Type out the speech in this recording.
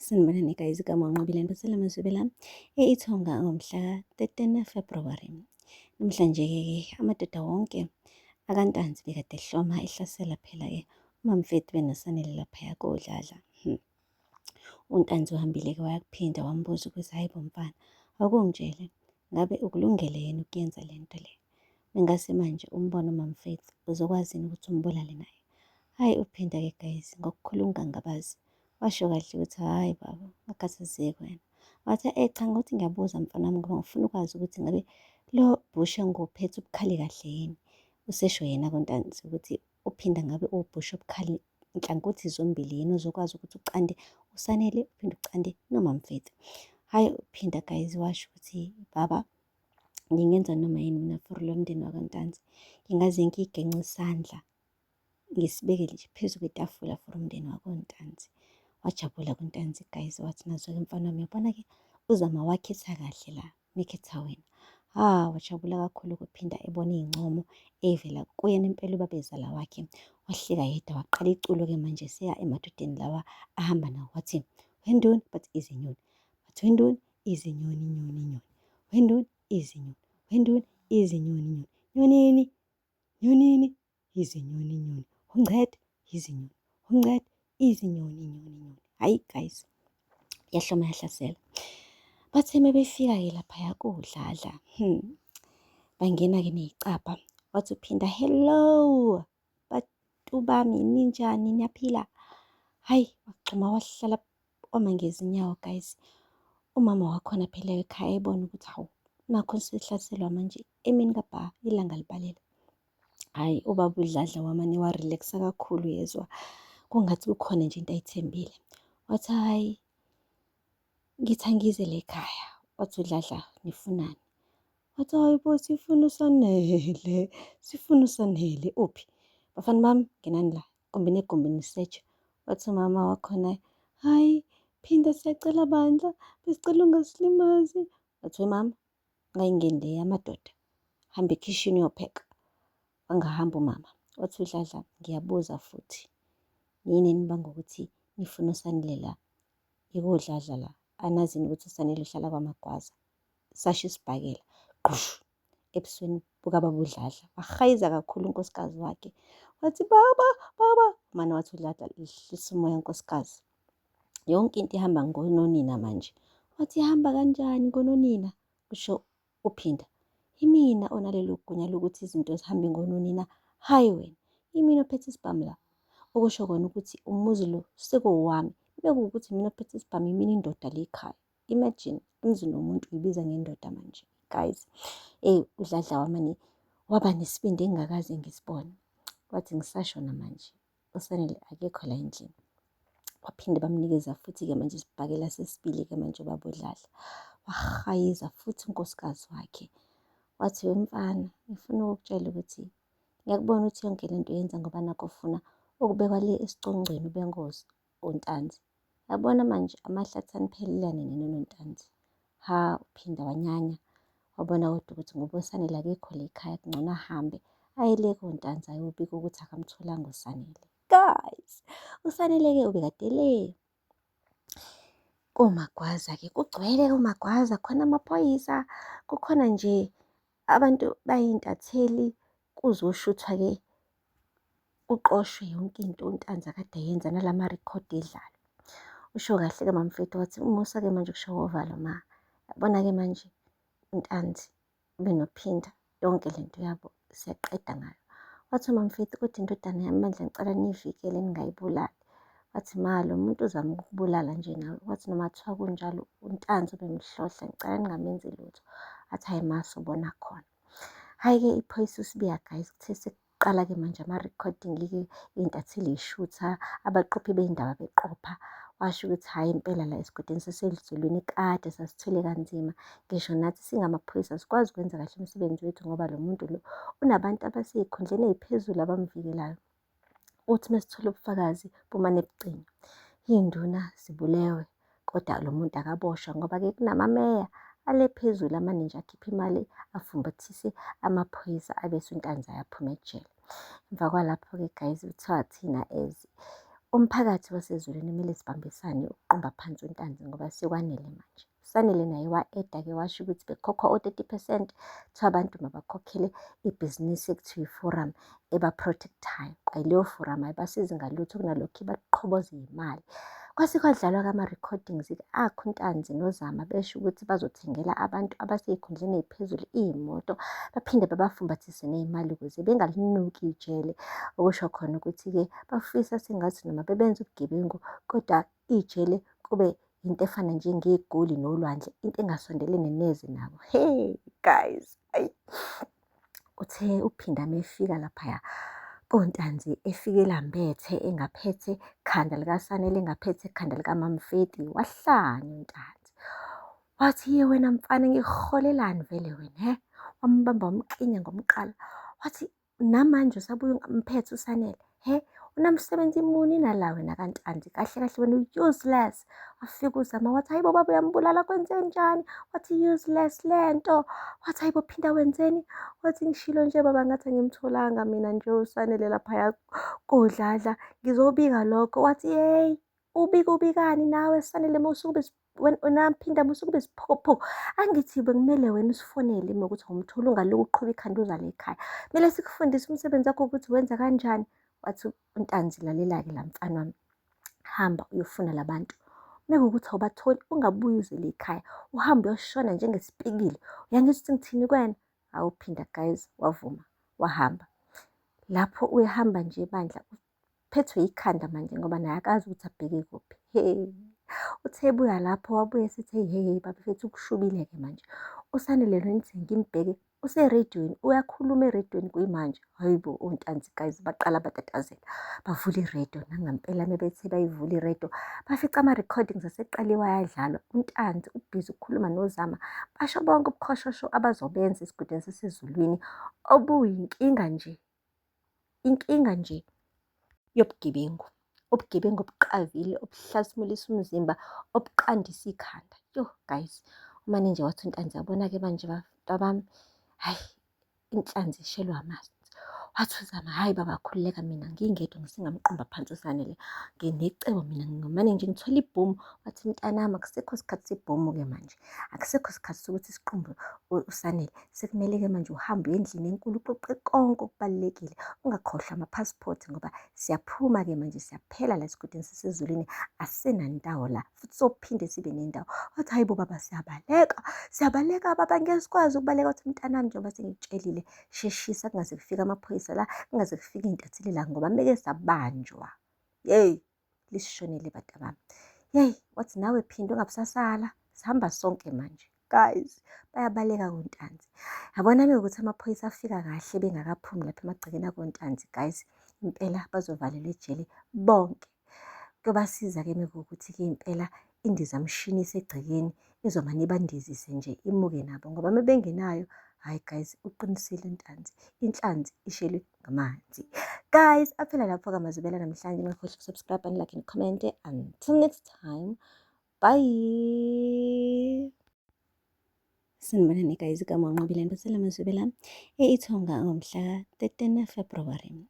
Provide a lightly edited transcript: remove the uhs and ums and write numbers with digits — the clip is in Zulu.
Sanibonani guys, igama uNqobile Ntothela Mazwibela. Ithonga ngomhla ka-13 February. Namhlanje-ke amadoda wonke akaNtanzi bekade ehloma ehlasela phela-ke uMamFethu benoSanele laphaya koDladla. uNtanzi uhambile-ke wayakuphinda wambuza ukuthi hayi bo mfana, akungitshele ngabe ukulungele yena ukuyenza le nto le? Bengase manje umbone uMamFethu uzokwazi ukuthi umbulale naye. Hayi uphinda-ke guys, ngokukhuluma ukungangabazi washo kahle ukuthi hhayi baba, ngakhathazeki wena. Wathi cha ngokuthi ngiyabuza mfana wami ngoba ngifuna ukwazi ukuthi ngabe lo busha enguphethe ubukhali kahle yini. Usesho yena koNtanzi ukuthi uphinda ngabe ubusha obukhali nhlangothi zombili yini uzokwazi ukuthi ucande uSanele uphinde ucande noMamFethu. Hhayi uphinda guys washo ukuthi baba, ngingenza noma yini mina for lo mndeni wakaNtanzi. Ngingaze ngiyigence isandla ngisibekele nje phezu kwetafula for umndeni wakoNtanzi. Wajabula kuNtanzi guys, wathi nazo-ke mfana wami, yabona-ke uzama wakhetha kahle la, mekhetha wena. Wajabula kakhulu ukuphinda ebona iy'ncomo ey'vela kuyena impela ubabezala wakhe. Wahleka yedwa waqala iculo-ke manje seya emadodeni lawa ahamba nawo. Wathi wenduni but izinyoni, wathi wenduni izinyoni nyoni nyoni, wenduni izinyoni, wenduni izinyoni nyoni, nyonini nyonini izinyoni nyoni, ungcede izinyoni, ungcede izinyoni nyoni nyoni. Hhayi guys, yahloma yahlasela. Bathe mebefika-ke laphaya koDladla, bangena-ke ney'cabha. Wathi uphinda, hello bantu bami, ninjani niyaphila? Hhayi wagxuma wahlala oma ngezinyawo guys. Umama wakhona phela ekhaya ebona ukuthi hawu nakho sehlaselwa manje emini kabha ilanga libalela. Hhayi ubaba uDladla wamane warelaxa kakhulu yezwa kungathi kukhona nje into ayithembile. Wathi hhayi ngithi angize le ekhaya. Wathi uDladla nifunani? Wathi hayi bo sifuna uSanele, sifuna uSanele. Uphi? Bafana bami ngenani la egumbini egumbini search. Wathi umama wakhona hhayi phinda siyacela bandla besicela ungasilimazi. Wathi mama ngayingeni le yamadoda, hamba ekhishini uyopheka. Wangahamba umama. Wathi uDladla ngiyabuza futhi yini enibanga ukuthi nifuna uSanele la ikoDladla la? Anazini ukuthi uSanele uhlala kwaMagwaza. Sasho isibhakela qushu ebusweni bukababa uDladla. Wahayiza kakhulu unkosikazi wakhe. Wathi baba baba, umane wathi uDladla lehlisa umoya nkosikazi. Yonke into ihamba ngononina manje. Wathi ihamba kanjani ngononina? Kusho uphinda. Imina onalelo gunya lokuthi izinto zihambe ngononina, hhayi wena. Imina ophethe isibhamu la. Okusho kona ukuthi umuzi lo sekuwami. Bekuwukuthi mina ophethe isibhamu imina indoda le ekhaya. Imagine emzini womuntu uyibiza ngendoda manje. Guys, uDladla wamane waba nesibindi engingakaze ngisibone. Wathi ngisashona manje uSanele akekho la endlini. Waphinde bamnikeza futhi-ke manje isibhakela sesibili-ke manje ubaba uDladla. Wahayiza futhi unkosikazi wakhe. Wathi we mfana, ngifuna ukukutshela ukuthi ngiyakubona ukuthi yonke le nto yenza ngoba nakho ufuna ukubekwa le esicongweni ubengozi uNtanzi. Yabona manje amahlathi aniphelelane nina noNtanzi. Uphinda wanyanya. Wabona kodwa ukuthi ngoba uSanele akekho le ekhaya kungcono ahambe ayele koNtanzi ayobika ukuthi akamtholanga uSanele. Guys, uSanele-ke ubekade le koMagwaza-ke, kugcwele koMagwaza, khona amaphoyisa, kukhona nje abantu bayintatheli, kuzoshuthwa-ke uqoshwe yonke into uNtanzi akade yenza nalama-record edlala. Usho kahle-ke uMamFethu wathi umusa-ke manje kusho ovalo ma. Yabona-ke manje uNtanzi benophinda yonke lento yabo siyaqeda ngayo. Wathi uMamFethu kodwa indodana yami bandla ngicela niyivikele ningayibulali. Wathi ma lo muntu uzama ukubulala nje nawe. Wathi noma kuthiwa kunjalo uNtanzi ubemhlohla ngicela ningamenzi lutho. Wathi hayi ma sobona khona. Hhayi-ke iphoyisa uSibiya guys kuthe sekuqala-ke manje ama-recording-ke iy'ntatheli y'shutha, abaqophi bey'ndaba beqopha. Washo ukuthi hhayi impela la esigodini sasedlulini kade sasithwele kanzima. Ngisho nathi singamaphoyisa sikwazi ukwenza kahle umsebenzi wethu ngoba lo muntu lo unabantu abasey'khundleni ey'phezulu abamvikelayo. Uthi mesithola ubufakazi bumane bucinywa. Iy'nduna zibulewe kodwa lo muntu akaboshwa ngoba-ke kunamameya ale phezulu amane nje akhiphe imali afumbathise amaphoyisa abese uNtanzi ayaphuma ejele. Emva kwalapho-ke guys kuthiwa thina as Umphakathi wasezulwini kumele sibambisane ukuqumba phansi untanzi ngoba sekwanele manje. Sanele naye wa-eda-ke washo ukuthi bekhokhwa o-30% kuthiwa abantu mabakhokhele ibhizinisi ekuthiwa i-forum eba-protect-ayo. Leyo forum ayibasizi ngalutho kunalokhu ibaqhoboza iy'mali. Kwase kwadlalwa-ke ama-recordings-ke akha uNtanzi noZama besho ukuthi bazothengela abantu abasey'khundleni ey'phezulu iy'moto, baphinde babafumbathise ney'mali ukuze bengalinuki ijele. Okusho khona ukuthi-ke bafisa sengathi noma bebenza ubugebengu kodwa ijele kube into efana njengeGoli noLwandle, into engasondelene neze nabo. Hey guys, ayi. Uthe uphinda mefika laphaya koNtanzi efike elambethe engaphethe khanda likaSanele, engaphethe khanda likaMamFeti, wahlanya uNtanzi. Wathi, ye wena mfana ngikuholelani vele wena, wambamba wamklinya ngomqala. Wathi namanje usabuya mphethe uSanele, unamsebenzi muni nala wena kaNtanzi, kahle kahle wena u-useless. Wafika uZama wathi, hayibo baba uyambulala kwenzenjani? Wathi useless lento. Wathi hayibo phinda wenzeni? Wathi ngishilo nje baba ngathi angimtholanga mina nje uSanele laphaya kodladla, ngizobika lokho. Wathi hey, ubikani nawe Sanele naphinda musukube isiphokopho. Angithi bekumele wena usifonele uma ukuthi awumtholi ungaloku uqhuba ikhanda uzale ekhaya. Kumele sikufundise umsebenzi wakho ukuthi wenza kanjani. Wathi uNtanzi lalela-ke la mfana wami, hamba uyofuna labantu. Mekuwukuthi awubatholi ungabuyi uzele ekhaya, uhambe uyoshona njengesipikili. Uyangizwa ukuthi ngithini kwena? Awuphinda guys, wavuma wahamba. Lapho uyahamba nje bandla uphethwe ikhanda manje ngoba naye akazi ukuthi abheke kuphi. Uthe ebuya lapho wabuye esethi hey bafethu kushubile-ke manje. USanele lo nithi ngimbheke usereyidweni, uyakhuluma ereyidweni kuyimanje. Hayibo oNtanzi guys baqala batatazela, bavula iredio. Nangempela mebethe bayivula iredio bafica ama-recordings aseqaliwe ayadlalwa. uNtanzi ubhizi ukukhuluma noZama, basho bonke ubukhoshosho abazobenza esigodini sasezulwini obuyinkinga nje, inkinga nje yobugebengu. Ubugebengu obuqavile, obuhlasimulisa umzimba, obuqandisa ikhanda. Yo guys, umane nje wathi uNtanzi yabona-ke manje bami, hayi inhlanzi ishelwa amanzi. Wathi uZama, hhayi baba khululeka mina ngingedwa ngisengamqumba phansi uSanele, nginecebo mina ngingomane nje ngithola ibhomu. Wathi mntanami akusekho sikhathi sebhomu-ke manje, akusekho isikhathi sokuthi siqumbe uSanele. Sekumele-ke manje uhambe uye endlini enkulu uqoqe konke okubalulekile, ungakhohlwa ama-passport ngoba siyaphuma-ke manje siyaphela la esigodini sasezulwini, asisenandawo la futhi sophinde sibe nendawo. Wathi hayibo baba siyabaleka baba, ngeke sikwazi ukubaleka. Wathi mntanami njengoba sengikutshelile sheshisa kungaze kufike amaphoyisa la, kungaze kufike iy'ntatheli la ngoba meke sabanjwa yeyi lisishonele bantabami. Yeyi wathi nawe phinda ungabusasala, sihamba sonke manje. Guys bayabaleka koNtanzi. Yabona mekuwukuthi amaphoyisa afika kahle bengakaphumi lapha emagcekeni akoNtanzi guys, impela bazovalelwa ejele bonke. Kuyobasiza-ke mekuwukuthi-ke impela indizamshini isegcekeni izomane ibandizise nje imuke nabo ngoba mebengenayo, hayi guys uqinisile uNtanzi, inhlanzi ishelwe ngamanzi. Guys aphela lapho-ke amazwibela namhlanje, ningakhohlwa ukusubscribe and like and comment. Until next time, bye. Sanibonani guys, igama uNqobile Ntothela Mazwibela, ithonga ngomhla ka-13 February.